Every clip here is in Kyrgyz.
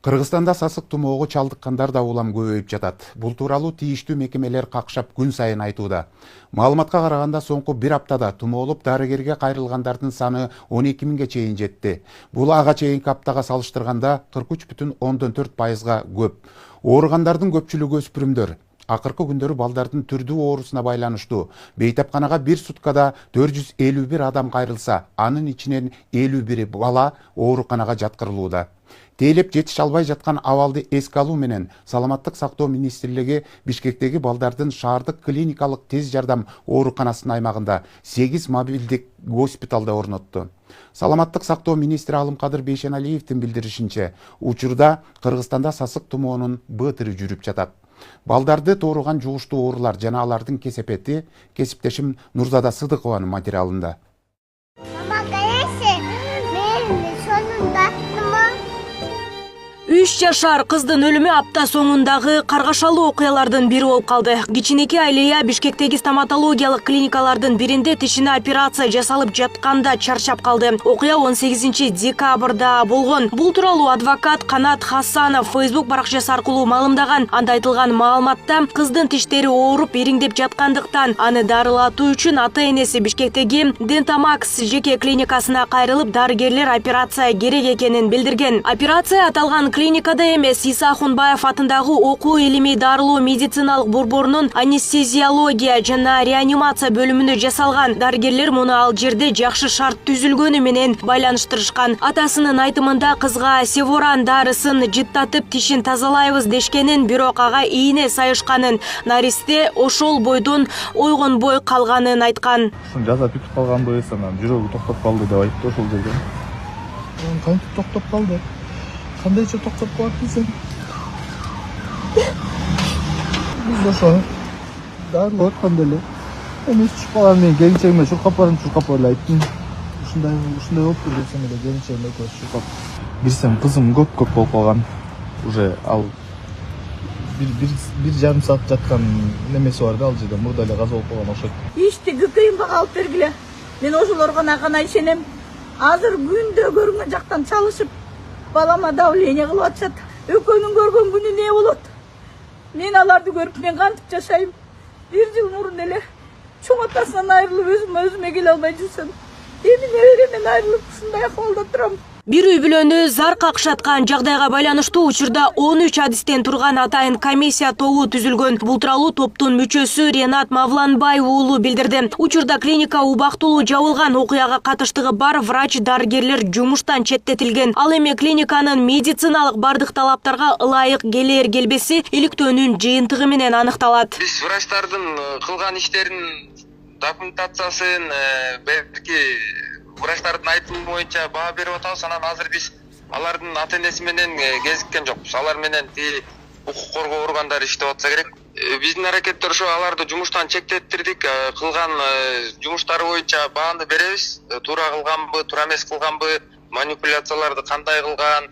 Кыргызстанда сасык тумоого чалдыккандар да улам көбөйүп жатат. Бул тууралуу тийиштүү мекемелер какшап күн сайын айтууда. Маалыматка караганда соңку бир аптада тумоолуп дарыгерге кайрылгандардын саны 12 миңге чейин жетти. Бул ага чейинки аптага салыштырганда 43,4%га көп. Ооругандардын көпчүлүгү өспүрүмдөр. Акыркы күндөрү балдардын түрдүү оорусуна байланыштуу бейтапканага бир суткада 451 адам кайрылса, анын ичинен 51 бала ооруканага жаткырылууда. Тейлеп жетиш албай жаткан абалды эске алуу менен Саламаттык сактоо министрлиги Бишкектеги балдардын шаардык клиникалык тез жардам ооруканасынын аймагында 8 мобилдик госпиталда орнотту. Саламаттык сактоо министри Алымкадыр Бейшеналиевдин билдиришинче, учурда Кыргызстанда сасык тумоонун Б түрү жүрүп жатат. Балдарды тооруган жугуштуу оорулар жана алардын кесепети кесиптешим Нурзада Сыдыкованын материалында. 3 жашар кыздын өлүмү апта соңундагы каргашалуу окуялардын бири болуп калды. Кичинекей Алия Бишкектеги стоматологиялык клиникалардын биринде тишине операция жасалып жатканда чарчап калды. Окуя 18 декабрда болгон. Бул тууралуу адвокат Канат Хасанов Facebook баракчасы аркылуу маалымдаган. Анда айтылган маалыматта кыздын тиштери ооруп ириңдеп жаткандыктан аны дарылатуу үчүн ата-энеси Бишкектеги Дентамакс жеке клиникасына кайрылып, дарыгерлер операция керек экенин билдирген. Операция аталган клиникада эмес, Иса Ахунбаев атындагы окуу илимий дарылоо медициналык борборунун анестезиология жана реанимация бөлүмүндө жасалган. Дарыгерлер муну ал жерде жакшы шарт түзүлгөнү менен байланыштырышкан. Атасынын айтымында кызга севоран дарысын жыттатып тишин тазалайбыз дешкенин, бирок ага ийне сайышканын, наристе ошол бойдон ойгонбой калганын айткан. Жазап бүтүп калганбыз, анан жүрөгү токтоп калды деп айтты ошол жерде. Кантип токтоп калды? Кандайча токтоп калат десем. Биз ошо дарылап атканда эле эми чыгып калган менен келинчегиме чуркап эле айттым. Ушундай болуптур десем эле келинчегиме экөөбүз чуркап. Бирсем кызым көп болуп калган. Уже ал бир жарым саат жаткан немеси бар да, ал жерде мурда эле каза болуп калган окшойт. Иштиги кыйынбак алып бергиле. Мен ошолорго гана ишенем. Азыр күндө көрүнгөн жактан чалышып, балама давление кылып атышат. Экөөнүн көргөн күнү не болот? Мен аларды көрүп, мен кантип жашайм? 1 жыл мурун эле чоң атасынан айрылып, өзүмө келе албай жүрсөм, эми неберемден айрылып ушундай акыбалда турам. Бир үй бүлөнү зар какшаткан жагдайга байланыштуу учурда 13 адистен турган атайын комиссия тобу түзүлгөн. Бул тууралуу топтун мүчөсү Ренат Мавланбай уулу билдирди. Учурда клиника убактылуу жабылган, окуяга катыштыгы бар врач-дарыгерлер жумуштан четтетилген. Ал эми клиниканын медициналык бардык талаптарга ылайык келер келбеси иликтөөнүн жыйынтыгы менен аныкталат. Биз врачтардын кылган иштерин документациясын белки врачтардын айтымы боюнча баа берип атабыз. Анан азыр биз алардын ата-энеси менен кезиккен жокпуз. Алар менен укук коргоо органдары иштеп атса керек. Биздин аракеттер ошо аларды жумуштан чектеттирдик. Кылган жумуштары боюнча бааны беребиз. Туура кылганбы, туура эмес кылганбы, манипуляцияларды кандай кылган,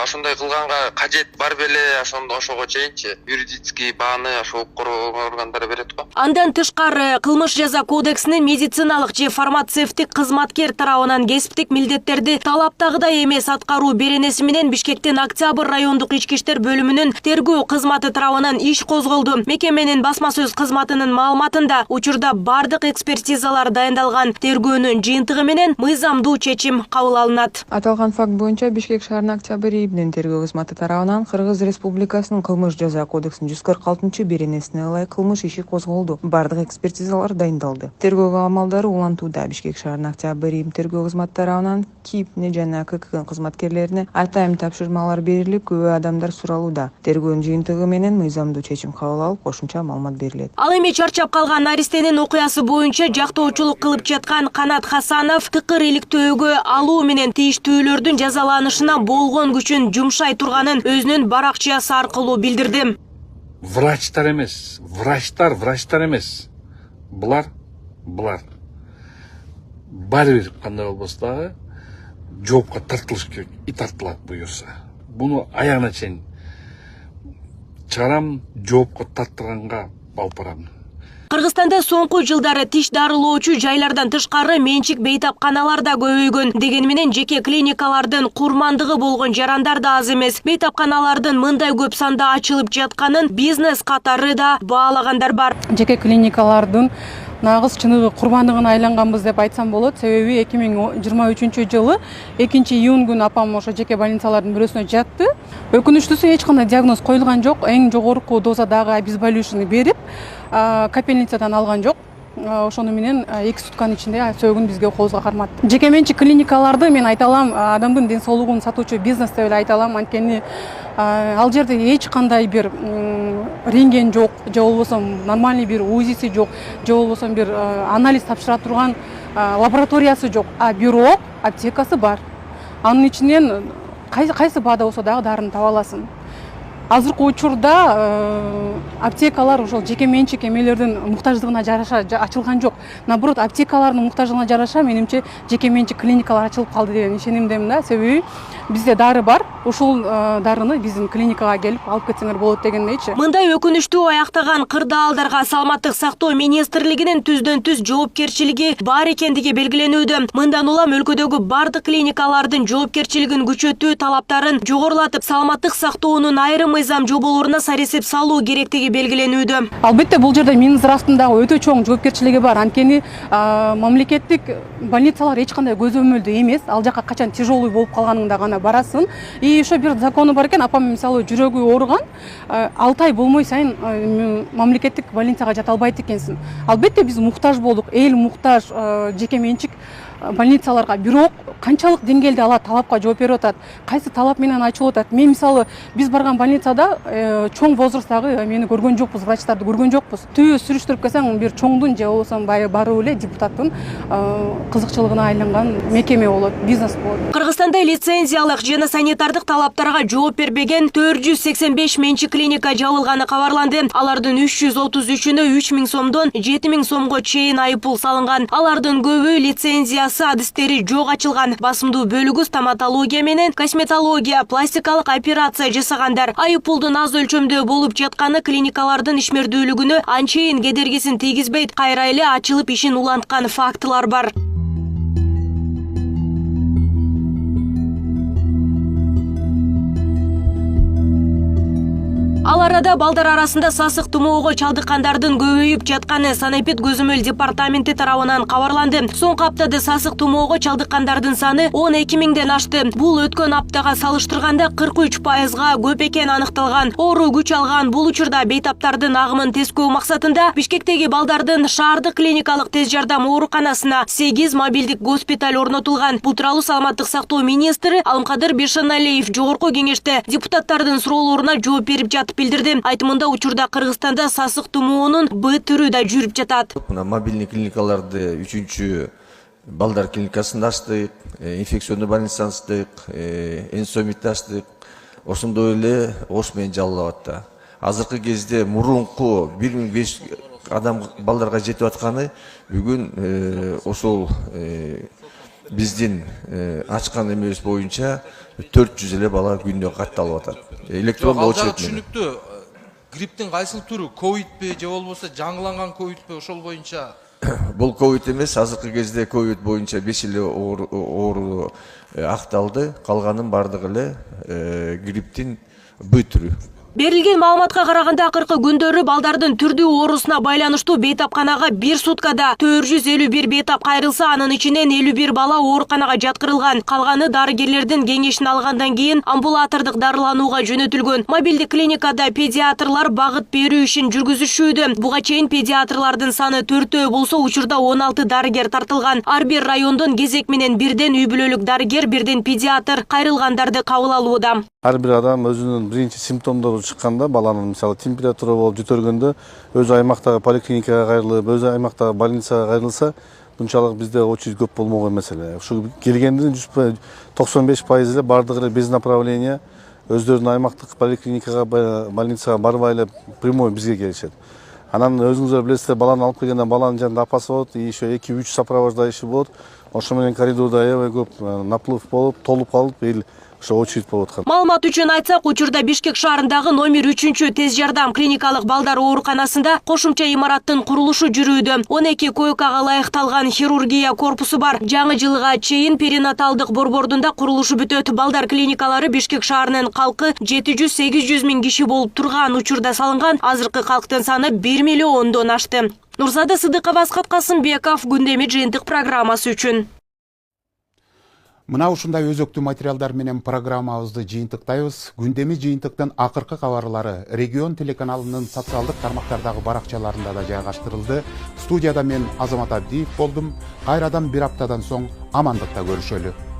ошондой кылганга кажет бар беле, ошого чейинчи юридический бааны ошо укук коргоо органдары берет го. Андан тышкары кылмыш жаза кодексинин медициналык же фармацевтик кызматкер тарабынан кесиптик милдеттерди талаптагыдай эмес аткаруу беренеси менен Бишкектин Октябрь райондук ички иштер бөлүмүнүн тергөө кызматы тарабынан иш козголду. Мекеменин басма сөз кызматынын маалыматында учурда бардык экспертизалар дайындалган, тергөөнүн жыйынтыгы менен мыйзамдуу чечим кабыл алынат. Аталган факт боюнча Бишкек шаарынын Октябрь ИИБнин тергөө кызматы тарабынан Кыргыз Республикасынын кылмыш жаза кодексинин 146 беренесине ылайык кылмыш иши козголду. Бардык экспертизалар дайындалды. Тергөө амалдары улантууда. Бишкек шаарынын Октябрь ИИБ тергөө кызматы тарабынан КИИПне жана ККК кызматкерлерине атайын тапшырмалар берилип, күбө адамдар суралууда. Тергөөнүн жыйынтыгы менен мыйзамдуу чечим кабыл алып, кошумча маалымат берилет. Ал эми чарчап калган наристенин окуясы боюнча жактоочулук кылып жаткан Канат Хасанов тыкыр иликтөөгө алуу менен тийиштүүлөрдүн жазаланышына болгон күчүн жумшай турганын өзүнүн баракчасы аркылуу билдирди. Врачтар эмес, врачтар эмес. Булар баары бир кандай болбосо дагы жоопко тартылыш керек, и тартылат буюрса. Буну аягына чейин чыгарам, жоопко тарттырганга алып барам. Кыргызстанда соңку жылдары тиш дарылоочу жайлардан тышкары менчик бейтапканалар да көбөйгөн. Дегени менен жеке клиникалардын курмандыгы болгон жарандар да аз эмес. Бейтапканалардын мындай көп санда ачылып жатканын бизнес катары да баалагандар бар. Жеке клиникалардын нагыз чыныгы курбандыгына айланганбыз деп айтсам болот. Себеби 2023 жылы 2-июнь күнү апам ошо жеке больницалардын бирөөсүнө жатты. Өкүнүчтүүсү эч кандай диагноз коюлган жок. Эң жогорку дозадагы обезболивающийни берип, капельницадан алган жок. Ошону менен 2 сутканын ичинде сөөгүн бизге колубузга кармады. Жеке менчик клиникаларды мен айта алам, адамдын ден соолугун сатуучу бизнес деп эле айта алам. Анткени ал жерде эч кандай бир рентген жок, же болбосо нормальный бир УЗИси жок, же болбосо бир анализ тапшыра турган лабораториясы жок, а бирок аптекасы бар. Анын ичинен кайсы баада болсо дагы дарыны таба аласың. Азыркы учурда аптекалар ошол жеке менчик эмелердин муктаждыгына жараша ачылган жок. Наоборот, аптекалардын муктаждыгына жараша менимче жеке менчик клиникалар ачылып калды деген ишенимдемин да. Себеби бизде дары бар. Ушул дарыны биздин клиникага келип алып кетсеңер болот дегендейчи. Мындай өкүнүчтүү аяктаган кырдаалдарга саламаттык сактоо министрлигинин түздөн-түз жоопкерчилиги бар экендиги белгиленүүдө. Мындан улам өлкөдөгү бардык клиникалардын жоопкерчилигин күчөтүү талаптарын жогорулатып, саламаттык сактоонун айрым мыйзам жоболоруна саресеп салуу керектиги белгиленүүдө. Албетте бул жерде Минздравдын дагы өтө чоң жоопкерчилиги бар. Анткени мамлекеттик больницалар эч кандай көзөмөлдүү эмес. Ал жака качан тяжелый болуп калганыңда гана барасың. И ошо бир закону бар экен, апам мисалы жүрөгү ооруган, 6 ай болмой сайын мамлекеттик больницага жата албайт экенсиң. Албетте биз муктаж болдук, эл муктаж жеке менчик больницаларга. Бирок канчалык деңгээлде алар талапка жооп берип атат, кайсы талап менен ачылып атат. Мен мисалы биз барган больницада чоң возрасттагы мени көргөн жокпуз, врачтарды көргөн жокпуз. Түбү сүрүштүрүп келсең бир чоңдун же болбосо баруу эле депутаттын кызыкчылыгына айланган мекеме болот, бизнес болот. Кыргызстанда лицензиялык жана санитардык талаптарга жооп бербеген 485 менчик клиника жабылганы кабарланды. Алардын 333-үнө 3000 сомдон 7000 сомго чейин айыппул салынган. Алардын көбү лицензиясы адистери жок ачылган. Басымдуу бөлүгү стоматология менен косметология, пластикалык операция жасагандар. Айыппулдун аз өлчөмдө болуп жатканы клиникалардын ишмердүүлүгүнө анчейин кедергисин тийгизбейт, кайра эле ачылып ишин уланткан фактылар бар. Ал арада балдар арасында сасык тумоого чалдыккандардын көбөйүп жатканы санэпид көзөмөл департаменти тарабынан кабарланды. Соңку аптада сасык тумоого чалдыккандардын саны 12 миңден ашты. Бул өткөн аптага салыштырганда 43%га көп экени аныкталган. Оору күч алган бул учурда бейтаптардын агымын тескөө максатында Бишкектеги балдардын шаардык клиникалык тез жардам ооруканасына 8 мобилдик госпиталь орнотулган. Бул тууралуу саламаттык сактоо министри Алымкадыр Бишеналиев жогорку кеңеште депутаттардын суроолоруна жооп берип жатып билдирди. Айтымында учурда Кыргызстанда сасык тумоонун Б түрү да жүрүп жатат. Мына мобильный клиникаларды 3-чү балдар клиникасын ачтык, инфекционный больницаны ачтык, энсомитти ачтык. Ошондой эле ош менен жалалап атты. Азыркы кезде мурунку 1500 адам балдарга жетип атканы бүгүн ошол биздин ачкан эмебиз боюнча 400 эле бала күндө катталып атат. Электрондо очередь менен. Түшүнүктүү. Грипптин кайсыл түрү? Ковидпи же болбосо жаңыланган ковидпи ошол боюнча? Бул ковид эмес, азыркы кезде ковид боюнча 5 эле оору акталды. Калганын бардыгы эле грипптин Б түрү. Берилген маалыматка караганда акыркы күндөрү балдардын түрдүү оорусуна байланыштуу бейтапканага 1 суткада 451 бейтап кайрылса, анын ичинен 51 бала ооруканага жаткырылган. Калганы дарыгерлердин кеңешин алгандан кийин амбулатордук дарыланууга жөнөтүлгөн. Мобилдик клиникада педиатрлар багыт берүү ишин жүргүзүшүүдө. Буга чейин педиатрлардын саны 4 болсо, учурда 16 дарыгер тартылган. Ар бир райондон кезек менен бирден үй бүлөлүк дарыгер, бирден педиатр кайрылгандарды кабыл алууда. Ар бир адам өзүнүн биринчи симптомдору чыкканда, баланын мисалы температура болуп жөтөлгөндө өз аймактагы поликлиникага кайрылып, өз аймактагы больницага кайрылса, мынчалык бизде очередь көп болмогон маселе. Ушу келгендин 95% эле бардыгы эле без направления өздөрүнүн аймактык поликлиникага, больницага барбай эле прямой бизге келишет. Анан өзүңүздөр билесиздер, баланы алып келгенде баланын жанында апасы болот, и еще 2-3 сопровождающий болот. Ошо менен коридордо аябай көп наплыв болуп, толуп калып, эл ошо очередь болуп аткан. Маалымат үчүн айтсак, учурда Бишкек шаарындагы номер 3 тез жардам клиникалык балдар ооруканасында кошумча имараттын курулушу жүрүүдө. 12 койкага ылайыкталган хирургия корпусу бар. Жаңы жылга чейин перинаталдык борбордунда курулушу бүтөт. Балдар клиникалары Бишкек шаарынын калкы 700-800 миң киши болуп турган учурда салынган. Азыркы калктын саны 1 миллиондон ашты. Нурзада Сыдыкова, Асхат Касымбеков, Күндөмү жыйынтык программасы үчүн. Мына ушундай өзөктүү материалдар менен программабызды жыйынтыктайбыз. Күндөмү жыйынтыктын акыркы кабарлары регион телеканалынын социалдык тармактардагы баракчаларында да жайгаштырылды. Студияда мен Азамат Абдиев болдум. Кайрадан бир аптадан соң амандыкта көрүшөлү.